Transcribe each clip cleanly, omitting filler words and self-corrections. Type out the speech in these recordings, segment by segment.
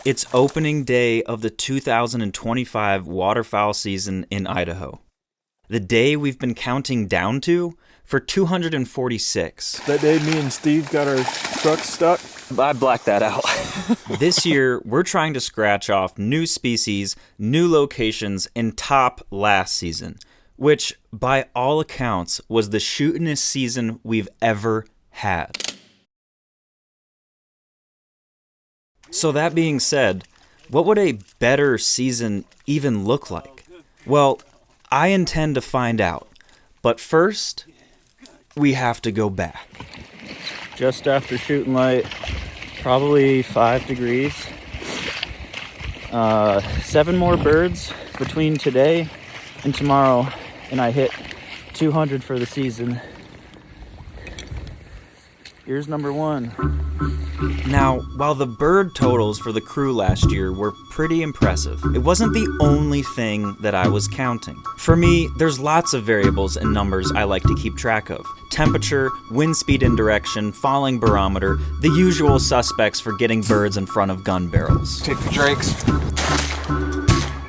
It's opening day of the 2025 waterfowl season in Idaho. The day we've been counting down to for 246. That day me and Steve got our truck stuck. I blacked that out. This year, we're trying to scratch off new species, new locations, and top last season, which, by all accounts, was the shootin'est season we've ever had. So that being said, what would a better season even look like? Well, I intend to find out. But first, we have to go back. Just after shooting light, probably 5 degrees. 7 more birds between today and tomorrow, and I hit 200 for the season. Here's number 1. Now, while the bird totals for the crew last year were pretty impressive, it wasn't the only thing that I was counting. For me, there's lots of variables and numbers I like to keep track of. Temperature, wind speed and direction, falling barometer, the usual suspects for getting birds in front of gun barrels. Take the drakes.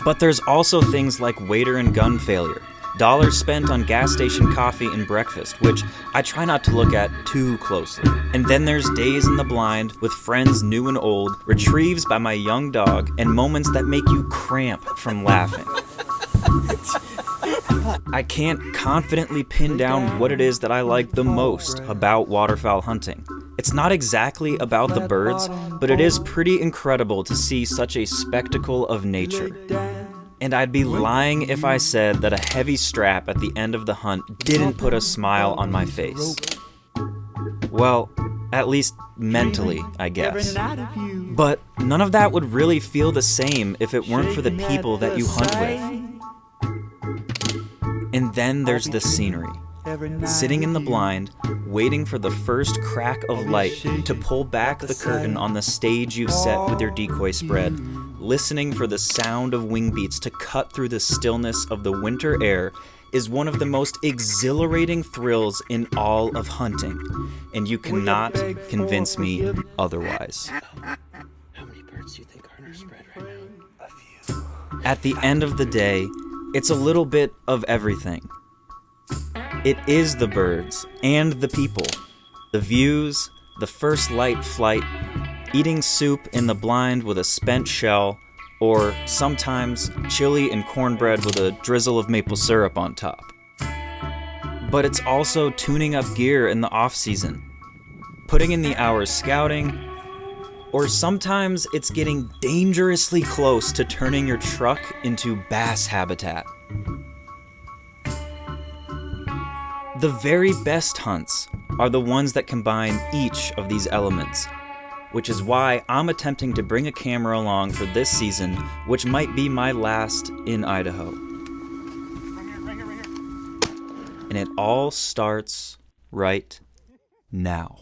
But there's also things like waiter and gun failure, dollars spent on gas station coffee and breakfast, which I try not to look at too closely. And then there's days in the blind with friends new and old, retrieves by my young dog, and moments that make you cramp from laughing. I can't confidently pin down what it is that I like the most about waterfowl hunting. It's not exactly about the birds, but it is pretty incredible to see such a spectacle of nature. And I'd be lying if I said that a heavy strap at the end of the hunt didn't put a smile on my face. Well, at least mentally, I guess. But none of that would really feel the same if it weren't for the people that you hunt with. And then there's the scenery. Sitting in the blind, waiting for the first crack of light to pull back the curtain on the stage you've set with your decoy spread, listening for the sound of wing beats to cut through the stillness of the winter air is one of the most exhilarating thrills in all of hunting, and you cannot convince me otherwise. How many birds do you think are in our spread right now? A few. At the end of the day, it's a little bit of everything. It is the birds and the people, the views, the first light flight, eating soup in the blind with a spent shell, or sometimes chili and cornbread with a drizzle of maple syrup on top. But it's also tuning up gear in the off-season, putting in the hours scouting, or sometimes it's getting dangerously close to turning your truck into bass habitat. The very best hunts are the ones that combine each of these elements, which is why I'm attempting to bring a camera along for this season, which might be my last in Idaho. And it all starts right now.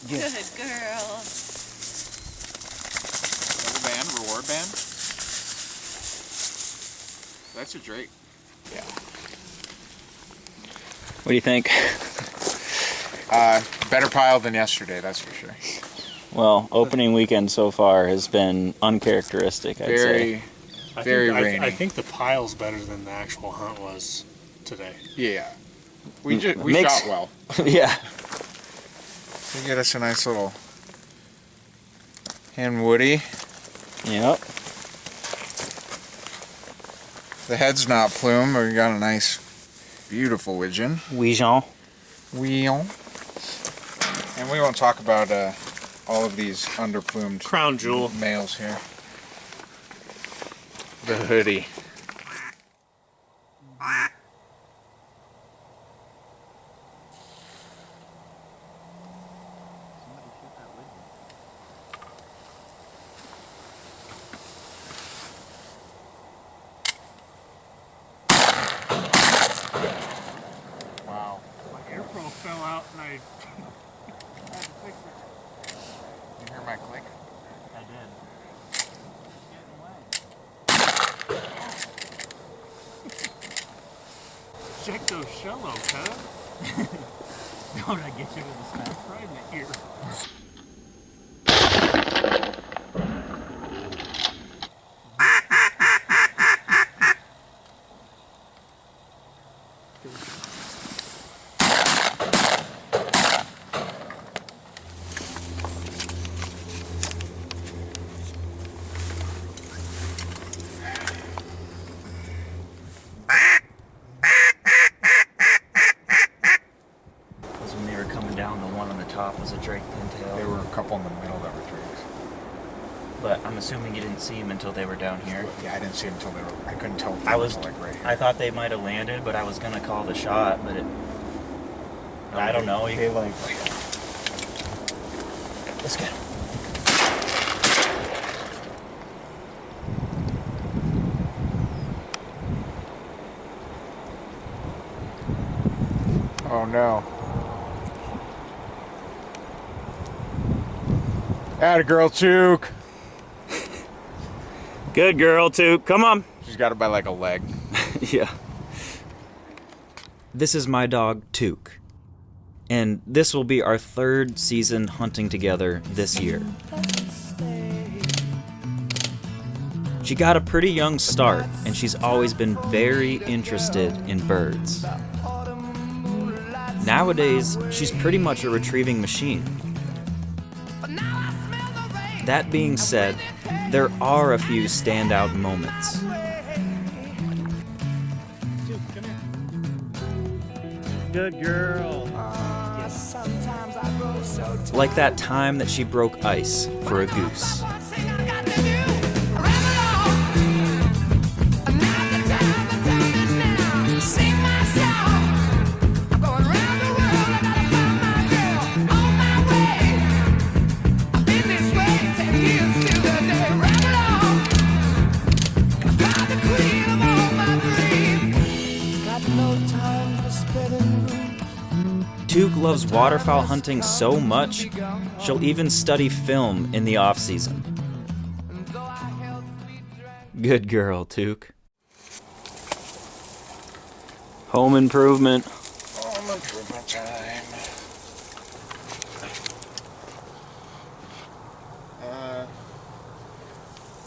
Good girl. Double band, reward band. That's a Drake. Yeah. What do you think? Better pile than yesterday, that's for sure. Well, opening weekend so far has been uncharacteristic, I'd say. Very rainy. I think the pile's better than the actual hunt was today. Yeah. We Mix- shot well. Yeah. We get us a nice little hand woody. Yep. The head's not plumed, but we got a nice, beautiful widgeon. Ouijon. Wheel. And we won't talk about all of these underplumed Crown jewel. males here. The hoodie. Wow. My AirPro fell out and I had to fix it. You hear my click? I did. Check those shallow, cuz. Don't I get you with a smash? Right in the ear. Because when they were coming down, the one on the top was a Drake pintail. There were a couple in the middle that were drakes. But I'm assuming you didn't see them until they were down here. Yeah, I didn't see them until they were. I couldn't tell. If I they was, were like right here. I thought they might have landed, but I was gonna call the shot, but it. I don't know. They like. Let's get him. Oh no. Atta girl, Chook. Good girl, Took. Come on. She's got it by like a leg. Yeah. This is my dog, Took. And this will be our third season hunting together this year. She got a pretty young start, and she's always been very interested in birds. Nowadays, she's pretty much a retrieving machine. That being said, there are a few standout moments. Good girl. Like that time that she broke ice for a goose. Took loves waterfowl hunting so much, she'll even study film in the off-season. Good girl, Took. Home improvement. Home improvement time.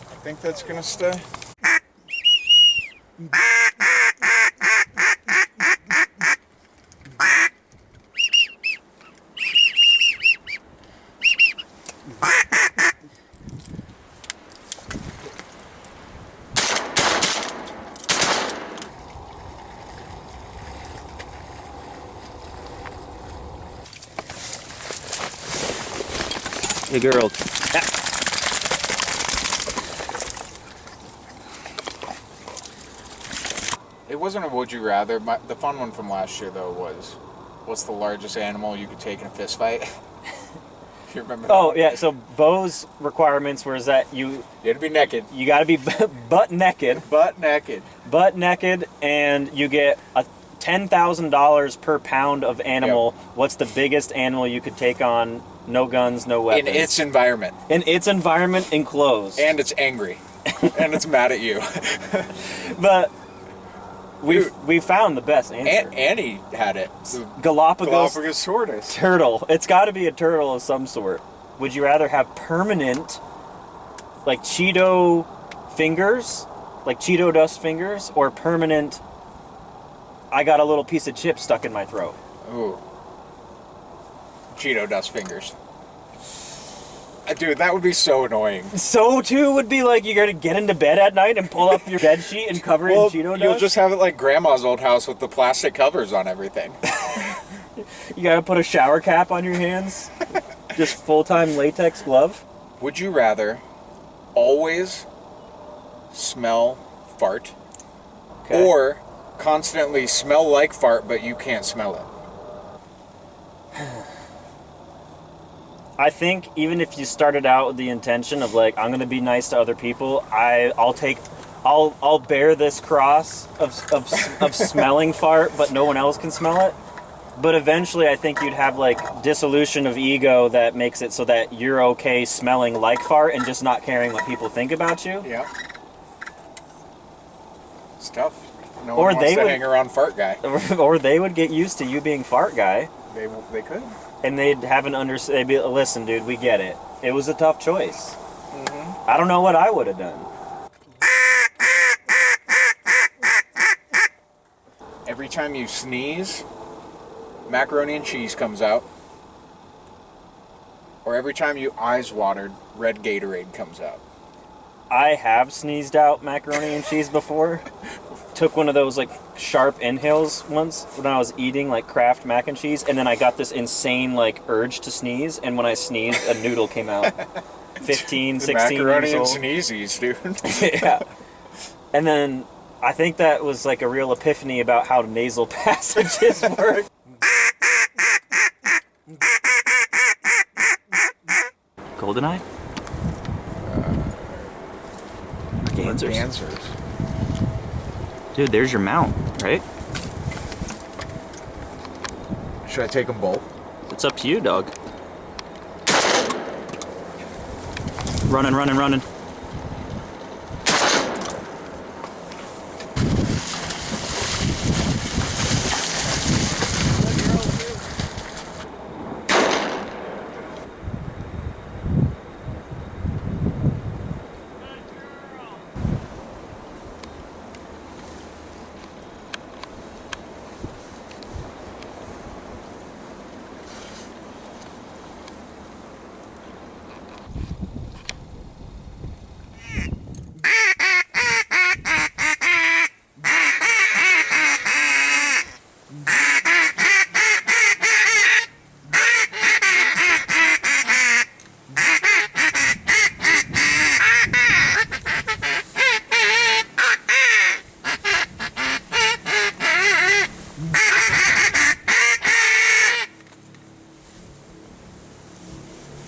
I think that's gonna stay. Good girl. Yeah. It wasn't a would you rather. The fun one from last year though was, what's the largest animal you could take in a fist fight? If you remember. Oh yeah. So Bo's requirements was that You had to be naked. you got to be butt naked, Butt naked. and you get a $10,000 per pound of animal. What's the biggest animal you could take on no guns, no In weapons. its environment. In its environment, enclosed. And it's angry. And it's mad at you. But we found the best answer. Annie had it. The Galapagos tortoise. turtle. It's got to be a turtle of some sort. Would you rather have permanent, like Cheeto fingers, like Cheeto dust fingers, or permanent, I got a little piece of chip stuck in my throat? Ooh. Cheeto dust fingers. Dude, that would be so annoying. So too would be like you gotta get into bed at night and pull up your bed sheet and cover it in Cheeto dust. You'll just have it like grandma's old house with the plastic covers on everything. You gotta put a shower cap on your hands. Just full-time latex glove. Would you rather always smell fart Okay. or constantly smell like fart but you can't smell it? I think even if you started out with the intention of like, I'm gonna be nice to other people, I'll bear this cross of smelling fart, but no one else can smell it. But eventually, I think you'd have like dissolution of ego that makes it so that you're okay smelling like fart and just not caring what people think about you. Yeah. It's tough. No Or one wants they to would- hang around fart guy. Or they would get used to you being fart guy, They could. and they'd have they'd be, listen, dude, we get it. It was a tough choice. I don't know what I would have done. Every time you sneeze, macaroni and cheese comes out. Or every time you eyes watered, red Gatorade comes out. I have sneezed out macaroni and cheese before. Took one of those like sharp inhales once when I was eating like Kraft mac and cheese, and then I got this insane like urge to sneeze, and when I sneezed, a noodle came out. 15, 16 Macaroni years and old. sneezies, dude. Yeah. And then I think that was like a real epiphany about how nasal passages work. Goldeneye? Gansers. Gansers. Dude, there's your mount, right? Should I take them both? It's up to you, dog. Running, running, running.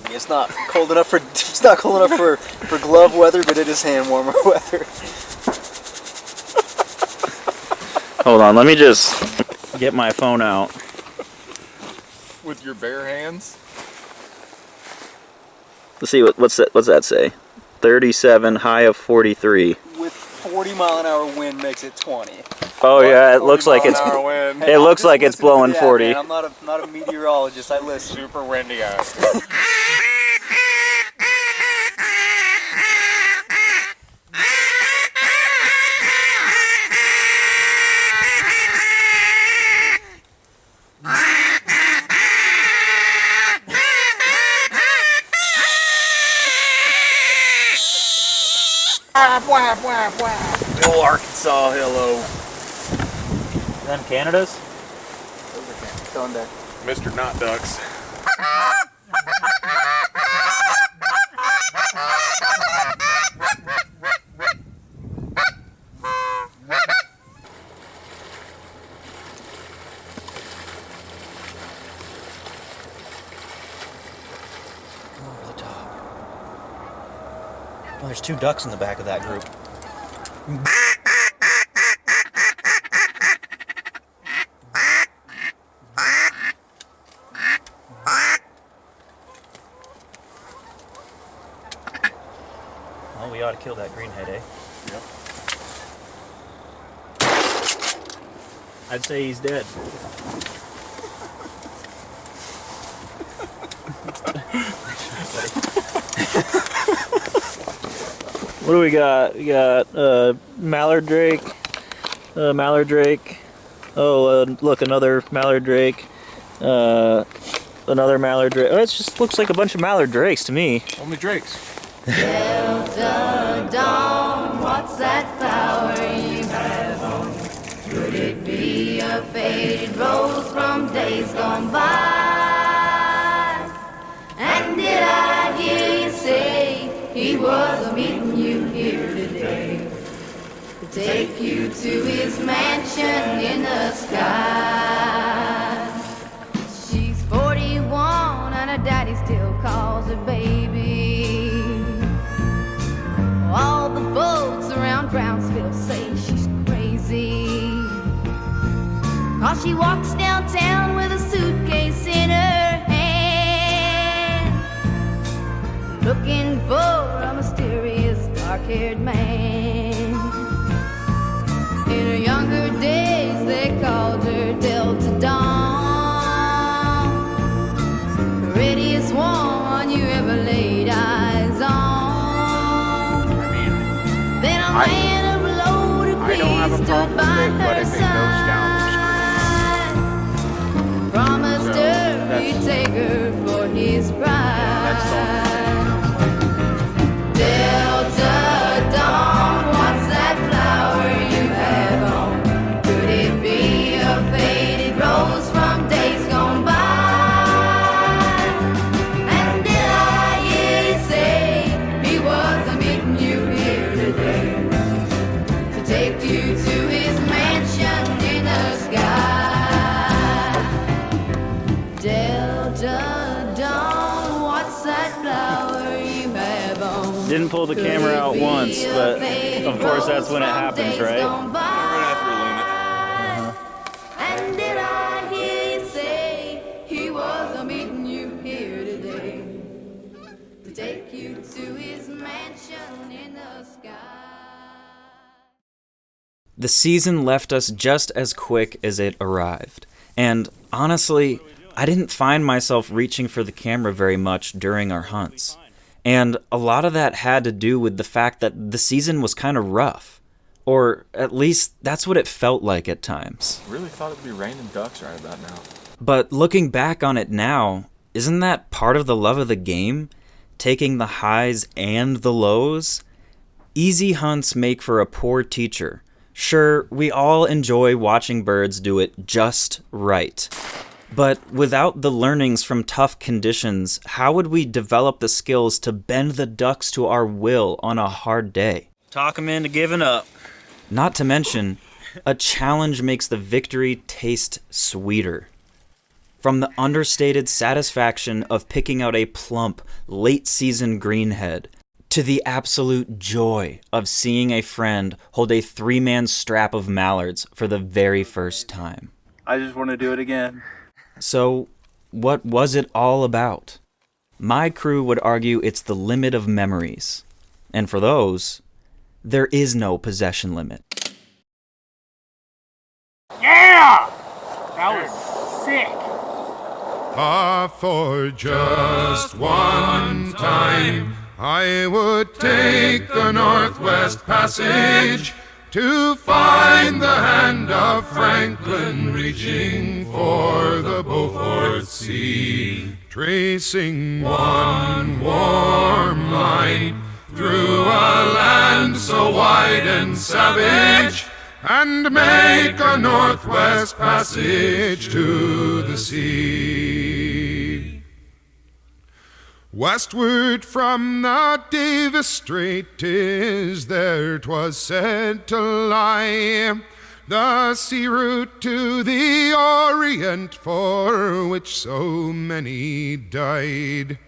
It's not cold enough for glove weather, but it is hand warmer weather. Hold on, let me just get my phone out. With your bare hands? Let's see, what's that say? 37, high of 43. With 40-mile-an-hour wind makes it 20. Oh yeah, it looks like it's wind. it looks like it's blowing 40. Man, I'm not a meteorologist. I listen. Super windy out. Oh, Arkansas, hello. Then Canada's? Going back. Mr. Not Ducks. Over the top. Oh, there's 2 ducks in the back of that group. gotta kill that greenhead, eh? Yep. I'd say he's dead. What do we got? We got mallard drake. Mallard drake. Oh, look, another mallard drake. Another mallard drake. Oh, it just looks like a bunch of mallard drakes to me. Only drakes. Delta Dawn, what's that flower you have on? Could it be a faded rose from days gone by? And did I hear you say he was meeting you here today to take you to his mansion in the sky? She's 41 and her daddy still calls her baby. All the folks around Brownsville say she's crazy, 'cause she walks downtown with a suitcase in her hand, looking for a mysterious dark-haired man. In her younger days they called her Delta Dawn, prettiest one you ever laid eyes on. Then a man of low degree I don't have a stood problem by with it, but her if it goes down side, promised So, her that's- he'd take her for his bride. Delta Dawn, what's that flower you have on? Could it be a faded rose from days gone by? And did I hear you say he was meeting you here today to take you to his mansion in the sky? Delta Dawn, what's that flower you have on? Didn't pull the camera out once, but of course that's when it happens, right? And did I hear you say he was meeting you here today to take you to his mansion in the sky? The season left us just as quick as it arrived. And honestly, I didn't find myself reaching for the camera very much during our hunts. And a lot of that had to do with the fact that the season was kind of rough. Or at least that's what it felt like at times. Really thought it'd be raining ducks right about now. But looking back on it now, isn't that part of the love of the game? Taking the highs and the lows? Easy hunts make for a poor teacher. Sure, we all enjoy watching birds do it just right. But without the learnings from tough conditions, how would we develop the skills to bend the ducks to our will on a hard day? Talk him into giving up. Not to mention, a challenge makes the victory taste sweeter. From the understated satisfaction of picking out a plump, late-season greenhead, to the absolute joy of seeing a friend hold a 3-man strap of mallards for the very first time. I just want to do it again. So, what was it all about? My crew would argue it's the limit of memories. And for those, there is no possession limit. Yeah! That was sick. For just one time, I would take the Northwest Passage to find the hand of Franklin reaching for the Beaufort Sea, tracing one warm line through a land so wide and savage, and make a Northwest Passage to the sea. Westward from the Davis Strait is there 'twas said to lie the sea route to the Orient for which so many died,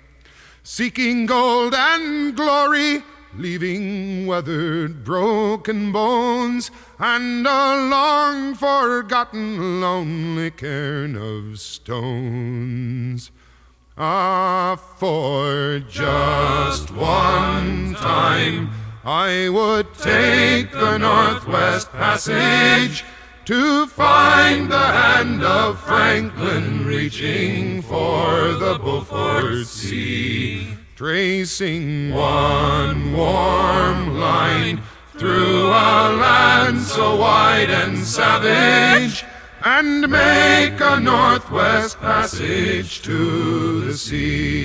seeking gold and glory, leaving weathered broken bones and a long forgotten lonely cairn of stones. For just one time I would take the Northwest Passage to find the hand of Franklin reaching for the Beaufort Sea, tracing one warm line through a land so wide and savage, and make a Northwest Passage to the sea.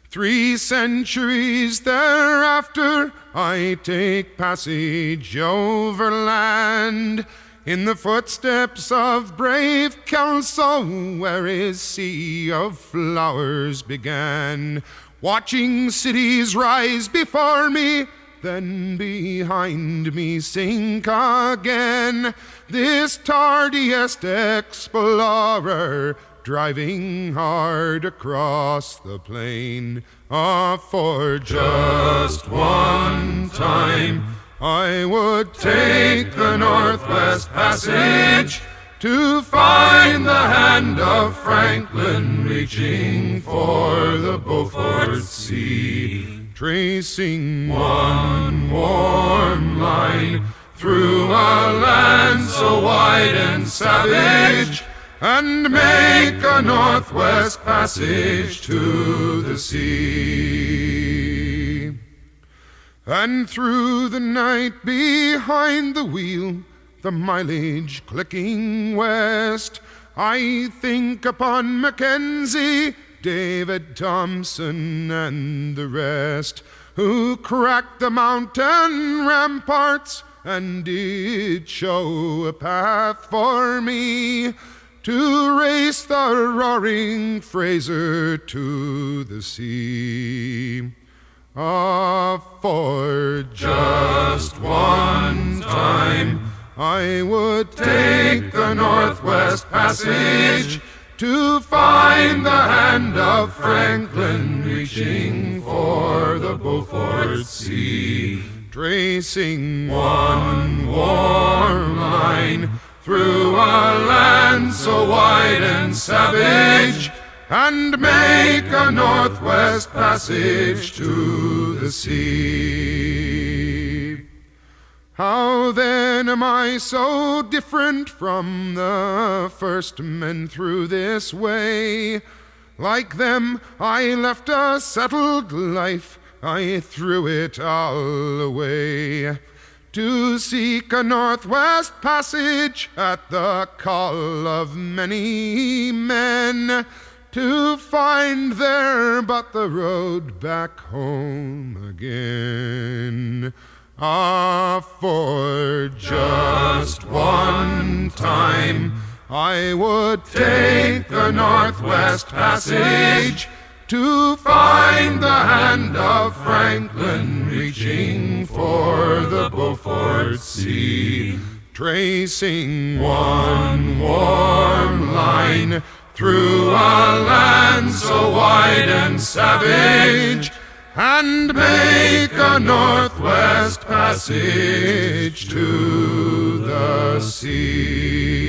3 centuries thereafter, I take passage overland in the footsteps of brave Kelso, where his sea of flowers began, watching cities rise before me, then behind me sink again. This tardiest explorer, driving hard across the plain. For just one time I would take the Northwest Passage to find the hand of Franklin reaching for the Beaufort Sea, tracing one warm line through a land so wide and savage, and make a Northwest Passage to the sea. And through the night behind the wheel, the mileage clicking west, I think upon Mackenzie, David Thompson, and the rest, who cracked the mountain ramparts and did show a path for me to race the roaring Fraser to the sea. For just one time I would take the Northwest Passage to find the hand of Franklin reaching for the Beaufort Sea, tracing one warm line through a land so wide and savage, and make a Northwest Passage to the sea. How then am I so different from the first men through this way? Like them, I left a settled life, I threw it all away, to seek a Northwest Passage at the call of many men, to find there but the road back home again. For just one time I would take the Northwest Passage to find the hand of Franklin reaching for the Beaufort Sea, tracing one warm line through a land so wide and savage, and make a Northwest Passage to the sea.